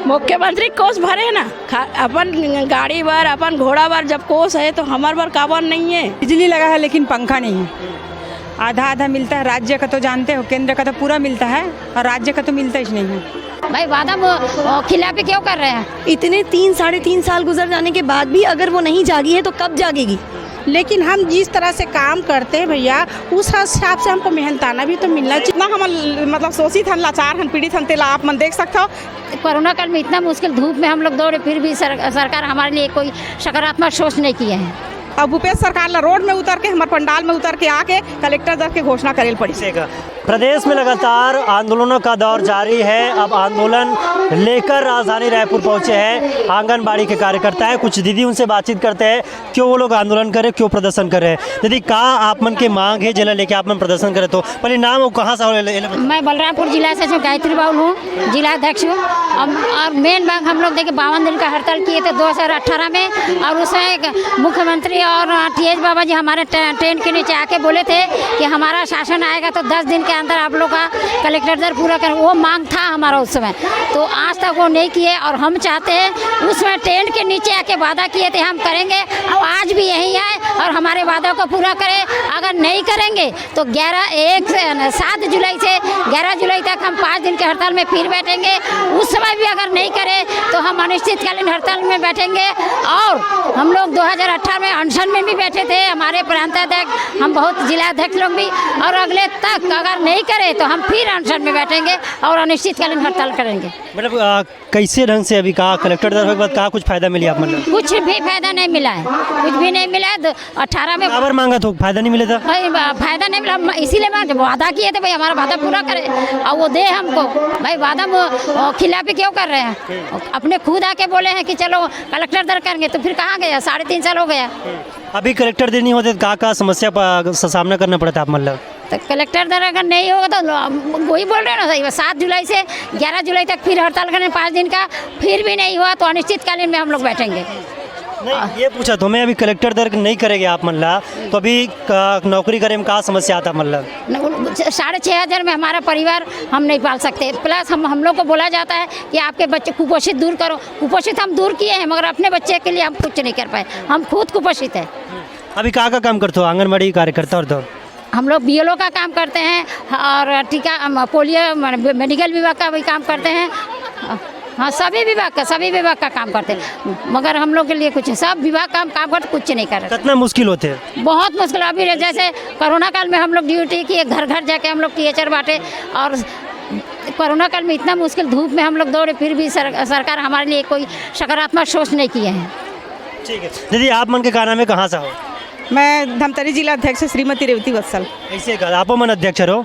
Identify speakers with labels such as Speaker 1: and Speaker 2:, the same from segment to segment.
Speaker 1: मुख्यमंत्री कोस भरे ना, अपन गाड़ी बार अपन घोड़ा बार जब कोस है तो हमार बार काबर नहीं है।
Speaker 2: बिजली लगा है लेकिन पंखा नहीं है, आधा आधा मिलता है। राज्य का तो जानते हो, केंद्र का तो पूरा मिलता है और राज्य का तो मिलता ही नहीं है।
Speaker 3: भाई वादा खिलाफी क्यों कर रहे हैं?
Speaker 4: इतने 3-3.5 साल गुजर जाने के बाद भी अगर वो नहीं जागी है तो कब जागेगी?
Speaker 5: लेकिन हम जिस तरह से काम करते हैं भैया, उस हिसाब से हमको मेहनताना भी तो मिलना चाहिए। जितना हम मतलब शोषित हन, लाचार हन, पीड़ित हन, तेला आप मन देख सकते हो।
Speaker 3: कोरोना काल में इतना मुश्किल धूप में हम लोग दौड़े, फिर भी सरकार हमारे लिए कोई सकारात्मक सोच नहीं किए हैं।
Speaker 5: अब भूपेश सरकार ला रोड में उतर के, हमारे पंडाल में उतर के आके कलेक्टर दर के घोषणा करेल पड़ी।
Speaker 6: प्रदेश में लगातार आंदोलनों का दौर जारी है। अब आंदोलन लेकर राजधानी रायपुर पहुंचे हैं आंगनबाड़ी के कार्यकर्ता है। कुछ दीदी उनसे बातचीत करते हैं, क्यों वो लोग आंदोलन करे, क्यों प्रदर्शन कर रहे हैं। दीदी का आप मन के मांग है जिला लेके आप मन प्रदर्शन करे, तो पहले नाम वो कहाँ से?
Speaker 3: मैं बलरामपुर जिला से गायत्री बाउल हूँ, जिला अध्यक्ष हूँ। और मेन मांग हम लोग देखिए 52 दिन का हड़ताल किए थे 2018 में, और उसमें मुख्यमंत्री और TH बाबा जी हमारे ट्रेन के नीचे आके बोले थे कि हमारा शासन आएगा तो 10 दिन के अंदर आप लोग का कलेक्टर दर पूरा करें। वो मांग था हमारा उस समय, तो आज तक वो नहीं किए। और हम चाहते हैं, उसमें ट्रेन के नीचे आके वादा किए थे हम करेंगे, और आज भी यही है और हमारे वादा को पूरा करें। अगर नहीं करेंगे तो 7 जुलाई से 11 जुलाई तक हम 5 दिन के हड़ताल में फिर बैठेंगे। उस समय भी अगर नहीं करें तो हम अनिश्चितकालीन हड़ताल में बैठेंगे। और हम लोग 2018 में अनशन में भी बैठे थे, हमारे प्रांताध्यक्ष, हम बहुत जिला अध्यक्ष लोग भी। और अगले तक अगर नहीं करे तो हम फिर अनशन में बैठेंगे और अनिश्चितकालीन हड़ताल करेंगे।
Speaker 6: मतलब कैसे ढंग से अभी कहा कलेक्टर दर के बाद कहा कुछ फायदा मिली आप मतलब?
Speaker 3: कुछ भी फायदा नहीं मिला है, कुछ भी नहीं मिला है। 18 में
Speaker 6: बराबर मांगा तो फायदा नहीं मिला था।
Speaker 3: भाई फायदा नहीं मिला, इसीलिए मैं वादा किए थे भाई हमारा वादा पूरा करे और वो दे हमको। भाई वादा खिलाफी क्यों कर रहे हैं? अपने खुद आके बोले हैं कि चलो कलेक्टर दर करेंगे, तो फिर कहाँ गया? 3.5 साल हो गया।
Speaker 6: अभी कलेक्टर दर नहीं होते तो कहाँ समस्या का सामना करना पड़ता है आप मतलब?
Speaker 3: तो कलेक्टर दर अगर नहीं होगा तो वही बोल रहे हैं ना सही, 7 जुलाई से 11 जुलाई तक फिर हड़ताल करें 5 दिन का, फिर भी नहीं हुआ तो अनिश्चितकालीन में हम लोग बैठेंगे।
Speaker 6: नहीं ये पूछा तो मैं, अभी कलेक्टर दर नहीं करेंगे आप मतलब, तो अभी नौकरी करे में कहाँ समस्या आता मतलब?
Speaker 3: 6,500 में हमारा परिवार हम नहीं पाल सकते। प्लस हम लोग को बोला जाता है कि आपके बच्चे कुपोषित दूर करो। कुपोषित हम दूर किए हैं, मगर अपने बच्चे के लिए हम कुछ नहीं कर पाए। हम खुद कुपोषित है।
Speaker 6: अभी कहाँ का काम करते हो? आंगनबाड़ी कार्यकर्ता और तो
Speaker 3: हम लोग BLO का काम करते हैं और टीका पोलियो मेडिकल विभाग का भी काम करते हैं। हाँ, सभी विभाग का काम करते हैं, मगर हम लोग के लिए कुछ सब विभाग का काम करते, कुछ नहीं कर रहे।
Speaker 6: कितना मुश्किल होते हैं?
Speaker 3: बहुत मुश्किल। अभी जैसे कोरोना काल में हम लोग ड्यूटी किए, घर घर जाके हम लोग THR बांटे। और कोरोना काल में इतना मुश्किल धूप में हम लोग दौड़े, फिर भी सरकार हमारे लिए कोई सकारात्मक सोच नहीं किए हैं।
Speaker 6: ठीक है दीदी, आप मन के कहना में कहाँ से हो?
Speaker 5: मैं धमतरी जिला अध्यक्ष श्रीमती रेवती वत्सल।
Speaker 6: ऐसे आप मन अध्यक्ष हो।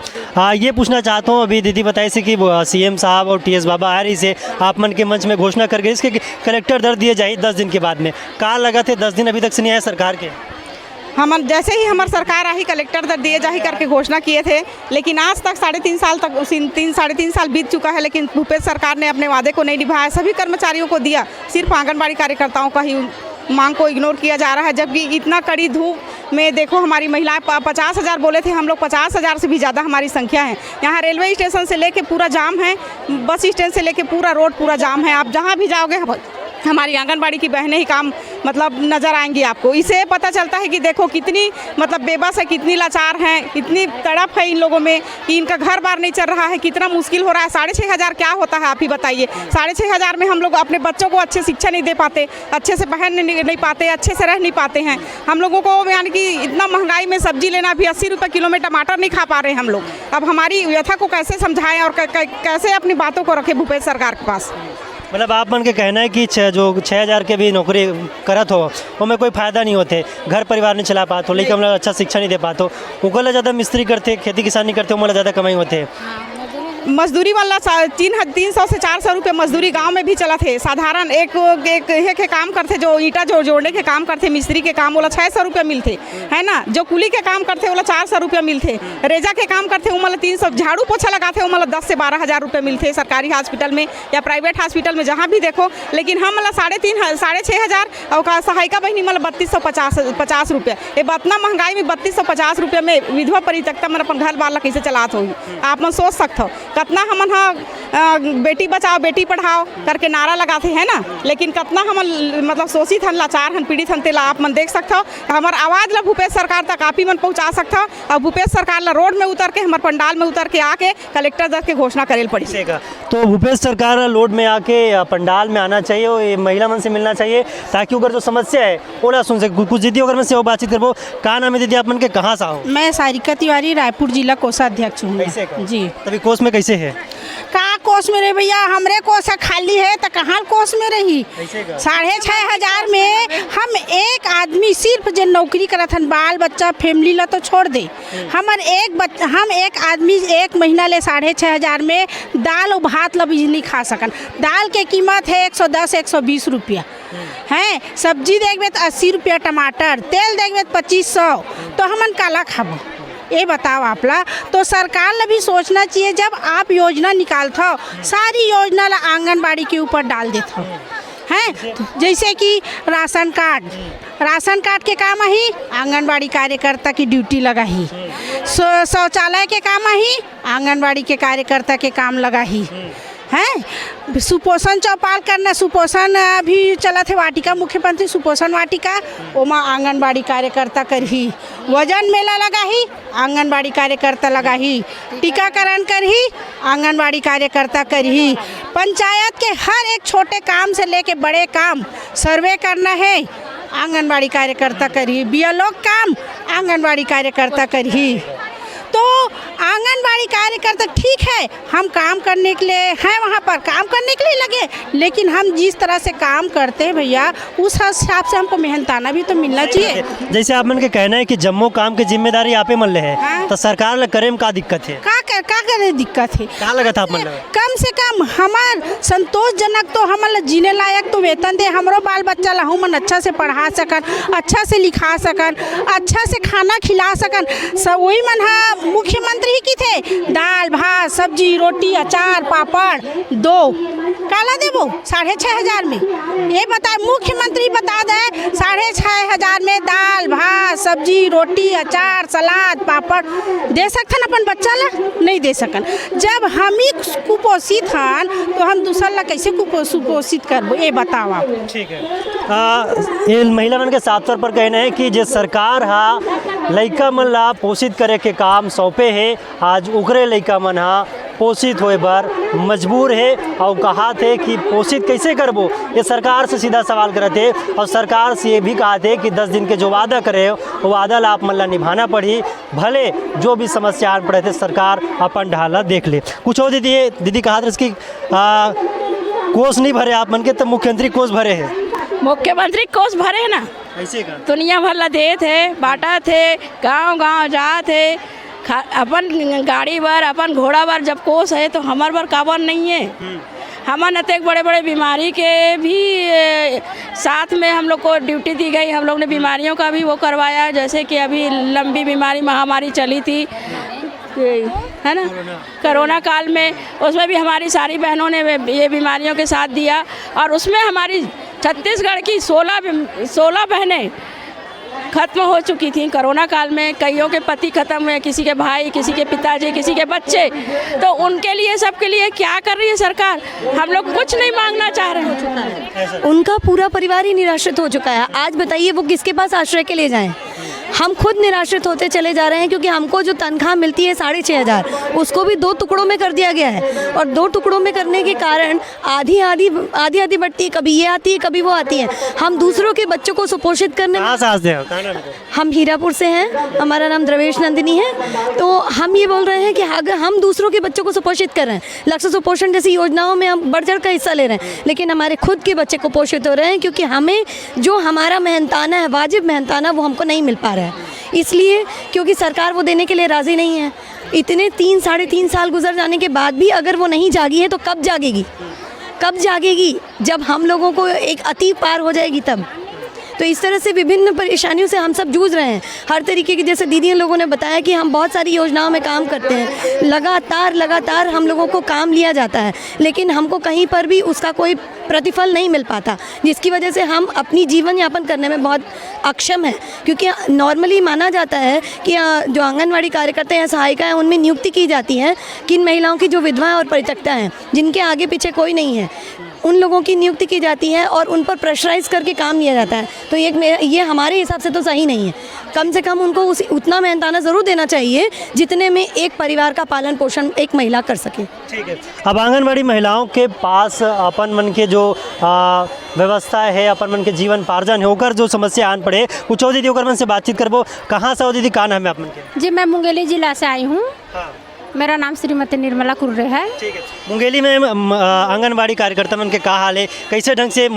Speaker 6: ये पूछना चाहता हूँ, अभी दीदी बताए से कि CM साहब और TS बाबा आ रही से आप मन के मंच में घोषणा कर गए इसके कलेक्टर दर दिए जाए 10 दिन के बाद में। कहाँ लगा थे 10 दिन अभी तक से नहीं आया सरकार के?
Speaker 5: हम जैसे ही हमारी सरकार आई कलेक्टर दर दिए जाही करके घोषणा किए थे, लेकिन आज तक 3.5 साल तक 3-3.5 साल बीत चुका है, लेकिन भूपेश सरकार ने अपने वादे को नहीं निभाया। सभी कर्मचारियों को दिया, सिर्फ आंगनबाड़ी कार्यकर्ताओं का ही मांग को इग्नोर किया जा रहा है। जबकि इतना कड़ी धूप में देखो हमारी महिलाएं 50,000 बोले थे, हम लोग 50,000 से भी ज़्यादा हमारी संख्या है। यहाँ रेलवे स्टेशन से लेके पूरा जाम है, बस स्टैंड से लेके पूरा रोड पूरा जाम है। आप जहाँ भी जाओगे हमारी आंगनबाड़ी की बहनें ही काम मतलब नज़र आएंगी आपको। इससे पता चलता है कि देखो कितनी मतलब बेबस है, कितनी लाचार हैं, इतनी तड़प है इन लोगों में कि इनका घर बार नहीं चल रहा है, कितना मुश्किल हो रहा है। 6,500 क्या होता है आप ही बताइए? 6,500 में हम लोग अपने बच्चों को अच्छे शिक्षा नहीं दे पाते, अच्छे से पहन नहीं पाते, अच्छे से रह नहीं पाते हैं। हम लोगों को यानी कि इतना महंगाई में सब्जी लेना भी 80 रुपये किलो में टमाटर नहीं खा पा रहे हैं हम लोग। अब हमारी व्यथा को कैसे समझाएं और कैसे अपनी बातों को रखें भूपेश सरकार के पास?
Speaker 6: मतलब आप मन के कहना है कि 6,000 के भी नौकरी करत हो उनमें कोई फ़ायदा नहीं होते, घर परिवार नहीं चला पाते, लेकिन हम लोग अच्छा शिक्षा नहीं दे पाते। उगल ज़्यादा मिस्त्री करते, खेती किसानी करते, उमला ज़्यादा कमाई होते।
Speaker 5: मजदूरी वाला 300 से 400 रुपये मजदूरी गांव में भी चला थे। साधारण एक के काम करते, जो ईटा जोड़ने के काम करते, मिस्त्री के काम वाला 600 रुपये मिलते है ना। जो कुली के काम करते वाला 400 रुपये मिलते। रेजा के काम करते उमला 300, झाड़ू पोछा लगाते उमला 10 से 12,000 रुपये मिलते सरकारी हॉस्पिटल में या प्राइवेट हॉस्पिटल में जहाँ भी देखो। लेकिन हम मतलब 6,500 और सहायिका बहनी मतलब 3250 रुपये। ये इतना महंगाई में 3250 रुपये में विधवा परित्यक्ता मतलब अपन घर वाला कैसे चलात होगी? आप मन सोच सकते हो। कितना हमन बेटी बचाओ बेटी पढ़ाओ करके नारा लगाते हैं ना, लेकिन कितना हम मतलब शोषित हन, लाचार हन, पीड़ित हन, तेला आप मन देख सकते हो। हमार आवाज़ ला भूपेश सरकार तक आप ही मन पहुँचा सकते हो, और भूपेश सरकार ला रोड में उतर के, हमारे पंडाल में उतर के आके कलेक्टर दर के घोषणा करेल पड़ी।
Speaker 6: तो भूपेश सरकार रोड में आके पंडाल में आना चाहिए और ये महिला मन से मिलना चाहिए, ताकि अगर जो समस्या है वो ना सुन सके। कुछ दीदी अगर मैं से वो बातचीत करबो। कहाँ नाम है दीदी आप मन के, कहाँ से आओ?
Speaker 7: मैं सारिका तिवारी, रायपुर जिला कोषाध्यक्ष हूँ।
Speaker 6: कैसे का?
Speaker 7: जी।
Speaker 6: तभी कोष में कैसे है?
Speaker 7: कहाँ कोष में रहे भैया, हमरे कोष खाली है तो कहाँ कोष में रही। 6,500 में हम एक आदमी सिर्फ जो नौकरी करत हन, बाल बच्चा फैमिली ला तो छोड़ दे, हम एक आदमी एक महीना ले 6,500 में दाल और भात ला बिजली खा सकन। दाल के कीमत है 110-120 रुपया हैं, सब्जी देखबे तो 80 रुपया, टमाटर तेल देखबे तो 2500, तो हमन काला खाबो ये बताओ आपला। तो सरकार ला भी सोचना चाहिए, जब आप योजना निकालते हो सारी योजना ला आंगनबाड़ी के ऊपर डाल देते हो हैं। जैसे कि राशन कार्ड के काम ही आंगनबाड़ी कार्यकर्ता की ड्यूटी लगा ही, शौचालय के काम ही आंगनबाड़ी के कार्यकर्ता के काम लगा ही हैं। सुपोषण चौपाल करना, सुपोषण भी चला थे वाटिका, मुख्यमंत्री सुपोषण वाटिका, ओमा आंगनबाड़ी कार्यकर्ता कर ही, वजन मेला लगा ही आंगनबाड़ी कार्यकर्ता लगा ही, टीकाकरण कर ही आंगनबाड़ी कार्यकर्ता कर ही, पंचायत के हर एक छोटे काम से लेके बड़े काम सर्वे करना है आंगनबाड़ी कार्यकर्ता कर ही, बीएलओ काम आंगनबाड़ी कार्यकर्ता कर ही। तो आंगनबाड़ी कार्यकर्ता ठीक है, हम काम करने के लिए हैं, वहाँ पर काम करने के लिए लगे, लेकिन हम जिस तरह से काम करते हैं भैया उस हिसाब से हमको मेहनताना भी तो मिलना चाहिए।
Speaker 6: जैसे आप मन के कहना है कि जम्मू काम की जिम्मेदारी आप मन ले है,
Speaker 7: हाँ।
Speaker 6: तो सरकार ला करे में का दिक्कत है?
Speaker 7: का करे दिक्कत है?
Speaker 6: क्या लगा था आप मन?
Speaker 7: कम से कम हमार संतोषजनक तो हम जीने लायक तो वेतन दे, हमरो बाल बच्चा ला हम अच्छा से पढ़ा सकन, अच्छा से लिखा सकन, अच्छा से खाना खिला सकन। सब वही मन मुख्यमंत्री ही की थे, दाल भात सब्जी रोटी अचार पापड़ दो काला देबो 6,500 में। ये बता मुख्यमंत्री बता दे 6,500 में दाल भात सब्जी रोटी अचार सलाद पापड़ दे सकन अपन बच्चा ला? नहीं दे सकन। जब हम ही कुपोषित हन तो हम दूसरा ला कैसे सुपोषित करबो, ये बताओ आप।
Speaker 6: ठीक है। ये महिला मन के साफ तौर पर कहना है कि जो सरकार हा लइका मन ला पोषित करे के काम सौंपे है, आज उकरे लइका मन हा पोषित होए बर मजबूर है, और कहा थे कि पोषित कैसे करबो, ये सरकार से सीधा सवाल करे थे, और सरकार से ये भी कहा थे कि 10 दिन के जो वादा करे वो वादा ला आप मन ला निभाना पड़ी, भले जो भी समस्या आन पड़े थे सरकार अपन ढाला देख ले। कुछ और दीदी कहा था इसकी कोष नहीं भरे आप मन के, तो मुख्यमंत्री कोष भरे है?
Speaker 1: मुख्यमंत्री कोष भरे ना,
Speaker 6: ऐसे का
Speaker 1: दुनिया भर ला दे थे, बांटा थे, गांव जा थे, अपन गाड़ी बर अपन घोड़ा बर जब कोष है तो हमार बर काबर नहीं है। हमारे अतेक बड़े बड़े बीमारी के भी साथ में हम लोग को ड्यूटी दी गई, हम लोग ने बीमारियों का भी वो करवाया, जैसे कि अभी लंबी बीमारी महामारी चली थी है ना, कोरोना काल में, उसमें भी हमारी सारी बहनों ने ये बीमारियों के साथ दिया, और उसमें हमारी छत्तीसगढ़ की 16 बहनें खत्म हो चुकी थी कोरोना काल में। कईयों के पति खत्म हुए, किसी के भाई, किसी के पिताजी, किसी के बच्चे, तो उनके लिए सबके लिए क्या कर रही है सरकार? हम लोग कुछ नहीं मांगना चाह रहे हैं।
Speaker 4: उनका पूरा परिवार ही निराश्रित हो चुका है। आज बताइए वो किसके पास आश्रय के लिए जाएं? हम खुद निराश्रित होते चले जा रहे हैं, क्योंकि हमको जो तनख्वाह मिलती है 6,500 उसको भी 2 टुकड़ों में कर दिया गया है, और 2 टुकड़ों में करने के कारण आधी बढ़ती है, कभी ये आती है कभी वो आती है। हम दूसरों के बच्चों को सुपोषित करने में, हम हीरापुर से हैं, हमारा नाम द्रवेश नंदिनी है। तो हम ये बोल रहे हैं कि अगर हम दूसरों के बच्चों को सुपोषित कर रहे हैं, लक्ष्य सुपोषण जैसी योजनाओं में हम बढ़ चढ़ कर हिस्सा ले रहे हैं, लेकिन हमारे खुद के बच्चे कुपोषित हो रहे हैं, क्योंकि हमें जो हमारा मेहनताना है, वाजिब मेहनताना, वो हमको नहीं मिल पा रहा है। इसलिए क्योंकि सरकार वो देने के लिए राज़ी नहीं है। इतने 3-3.5 साल गुजर जाने के बाद भी अगर वो नहीं जागी है तो कब जागेगी? कब जागेगी? जब हम लोगों को एक अति पार हो जाएगी तब। तो इस तरह से विभिन्न परेशानियों से हम सब जूझ रहे हैं। हर तरीके की, जैसे दीदी लोगों ने बताया कि हम बहुत सारी योजनाओं में काम करते हैं, लगातार हम लोगों को काम लिया जाता है, लेकिन हमको कहीं पर भी उसका कोई प्रतिफल नहीं मिल पाता, जिसकी वजह से हम अपनी जीवन यापन करने में बहुत अक्षम हैं। क्योंकि नॉर्मली माना जाता है कि जो आंगनवाड़ी कार्यकर्ता या सहायिका हैं उनमें नियुक्ति की जाती है किन महिलाओं की जो विधवाएं और परित्यक्ता हैं, जिनके आगे पीछे कोई नहीं है, उन लोगों की नियुक्ति की जाती है और उन पर प्रेशराइज करके काम लिया जाता है। तो ये हमारे हिसाब से तो सही नहीं है। कम से कम उनको उतना मेहनताना ज़रूर देना चाहिए जितने में एक परिवार का पालन पोषण एक महिला कर सके।
Speaker 6: ठीक है। अब आंगनबाड़ी महिलाओं के पास अपन मन के जो व्यवस्था है, अपन मन के जीवन पार्जन होकर जो समस्या आन पड़े, कुछ और दीदी होकर मन से बातचीत करबो। कहाँ से हो दीदी, का नाम है अपन के?
Speaker 3: जी, मैं मुंगेली जिला से आई हूँ।
Speaker 6: हाँ।
Speaker 3: मेरा नाम श्रीमती निर्मला कुर्रे है।
Speaker 6: ठीक है। मुंगेली में आंगनबाड़ी कार्यकर्ता मन के का हाल है, कैसे ढंग से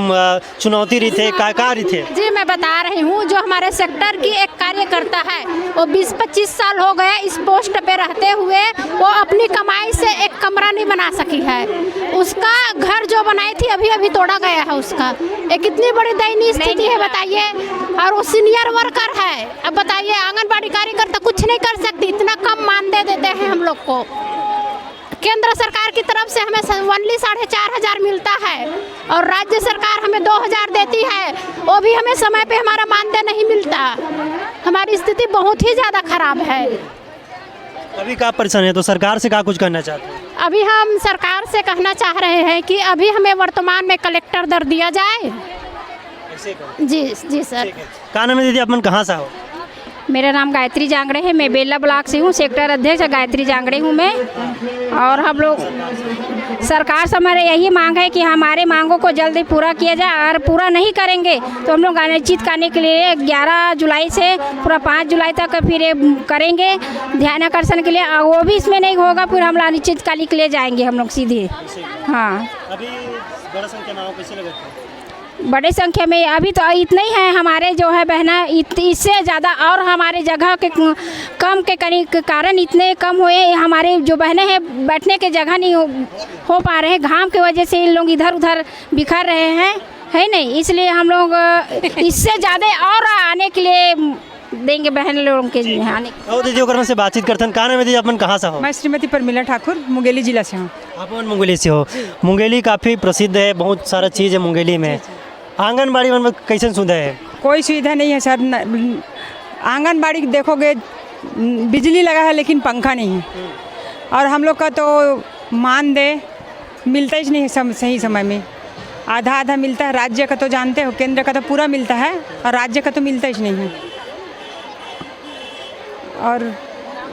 Speaker 6: चुनौती रही थे, का रही थे?
Speaker 3: जी, मैं बता रही हूँ, जो हमारे सेक्टर की एक कार्यकर्ता है वो 20-25 साल हो गए इस पोस्ट पे रहते हुए वो अपनी कमाई से एक कमरा नहीं बना सकी है। उसका घर जो बनाई थी अभी तोड़ा गया है उसका। ये कितनी बड़ी दयनीय स्थिति है बताइए। और वो सीनियर वर्कर है। अब बताइए, आंगनबाड़ी कार्यकर्ता कुछ नहीं कर सकती, इतना कम मानदेय देते हैं हम लोग को। केंद्र सरकार की तरफ से हमें ओनली 4,500 मिलता है और राज्य सरकार हमें 2,000 देती है, वो भी हमें समय पे हमारा मानदेय नहीं मिलता। हमारी स्थिति बहुत ही ज़्यादा खराब है।
Speaker 6: अभी का परेशान है, तो सरकार से का कुछ करना चाहते हैं?
Speaker 3: अभी हम सरकार से कहना चाह रहे हैं कि अभी हमें वर्तमान में कलेक्टर दर दिया जाए। जी सर।
Speaker 6: का नाम है दीदी, अपन कहाँ से हो?
Speaker 3: मेरा नाम गायत्री जांगड़े है। मैं बेला ब्लॉक से हूँ, सेक्टर अध्यक्ष गायत्री जांगड़े हूँ मैं। और हम लोग सरकार से हमारे यही मांग है कि हमारे मांगों को जल्दी पूरा किया जाए। अगर पूरा नहीं करेंगे तो हम लोग अनिश्चित करने के लिए 11 जुलाई से पूरा 5 जुलाई तक फिर ये करेंगे ध्यान आकर्षण के लिए। वो भी इसमें नहीं होगा फिर हम लोग अनिश्चितकाली के लिए जाएंगे हम लोग सीधे। हाँ,
Speaker 6: अभी बड़ा संख्या में कैसे लगा?
Speaker 3: बड़े संख्या में अभी तो इतने ही हैं हमारे जो है बहना, इससे ज़्यादा और हमारे जगह के कम के कारण इतने कम हुए। हमारे जो बहनें हैं बैठने के जगह नहीं हो पा रहे हैं, घाम की वजह से इन लोग इधर उधर बिखर रहे हैं, है नहीं। इसलिए हम लोग इससे ज़्यादा और आने के लिए देंगे बहन लोगों के आने।
Speaker 6: और दीदी होकर से बातचीत करते हैं। का नाम है दीदी, अपन कहाँ से हो?
Speaker 2: मैं श्रीमती परमिला ठाकुर, मुंगेली जिला से हूँ।
Speaker 6: अपन मुंगेली से हो। मुंगेली काफ़ी प्रसिद्ध है, बहुत सारा चीज़ है मुंगेली में। आंगनबाड़ी में कैसे सुविधा है?
Speaker 2: कोई सुविधा नहीं है सर। आंगनबाड़ी देखोगे बिजली लगा है लेकिन पंखा नहीं है, और हम लोग का तो मानदेय मिलता ही नहीं है सही समय में। आधा मिलता है। राज्य का तो जानते हो, केंद्र का तो पूरा मिलता है और राज्य का तो मिलता ही नहीं है। और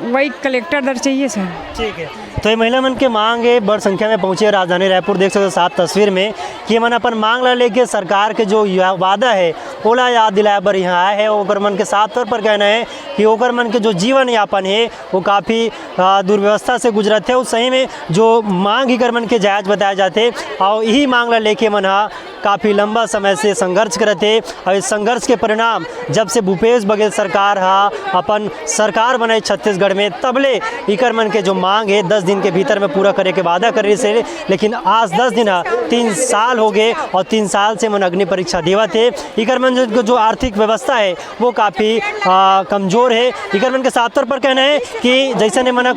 Speaker 2: वही कलेक्टर दर चाहिए सर।
Speaker 6: ठीक है। तो ये महिला मन के मांग है, बड़ संख्या में पहुंचे राजधानी रायपुर। देख सकते हो साफ तस्वीर में कि मन अपन मांग ला लेके सरकार के जो वादा है ओला याद दिलाए पर यहाँ आए हैं। ओकर मन के साफ तौर पर कहना है कि ओकर मन के जो जीवन यापन है वो काफ़ी दुर्व्यवस्था से गुजरत है। उस सही में जो मांग ही कर मन के जायज़ बताए जाते और यही मांग ला लेके मन काफ़ी लंबा समय से संघर्ष करते। और इस संघर्ष के परिणाम जब से भूपेश बघेल सरकार अपन सरकार बनाई छत्तीसगढ़ में, तबले इकर मन के जो मांग है 10 दिन के भीतर में पूरा करे के वादा कर रही से, लेकिन आज 10 दिन 3 साल हो गए और 3 साल से मन अग्नि परीक्षा देवा थे। इकर मन जो आर्थिक व्यवस्था है वो काफ़ी कमज़ोर है। इकर मन के साफ तौर पर कहना है कि जैसे ने मन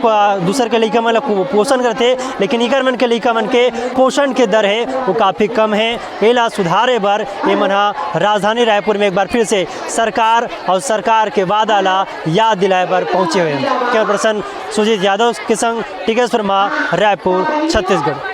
Speaker 6: दूसर के लड़का मन पोषण करते, लेकिन इकर मन के लड़का मन के पोषण के दर है वो काफ़ी कम है। एला सुधारे बर ये मन राजधानी रायपुर में एक बार फिर से सरकार और सरकार के वादा ला याद दिलाए पर पहुँचे हुए हैं। कैमरा पर्सन सुजीत यादव के संग टिकेश्वर माँ, रायपुर, छत्तीसगढ़।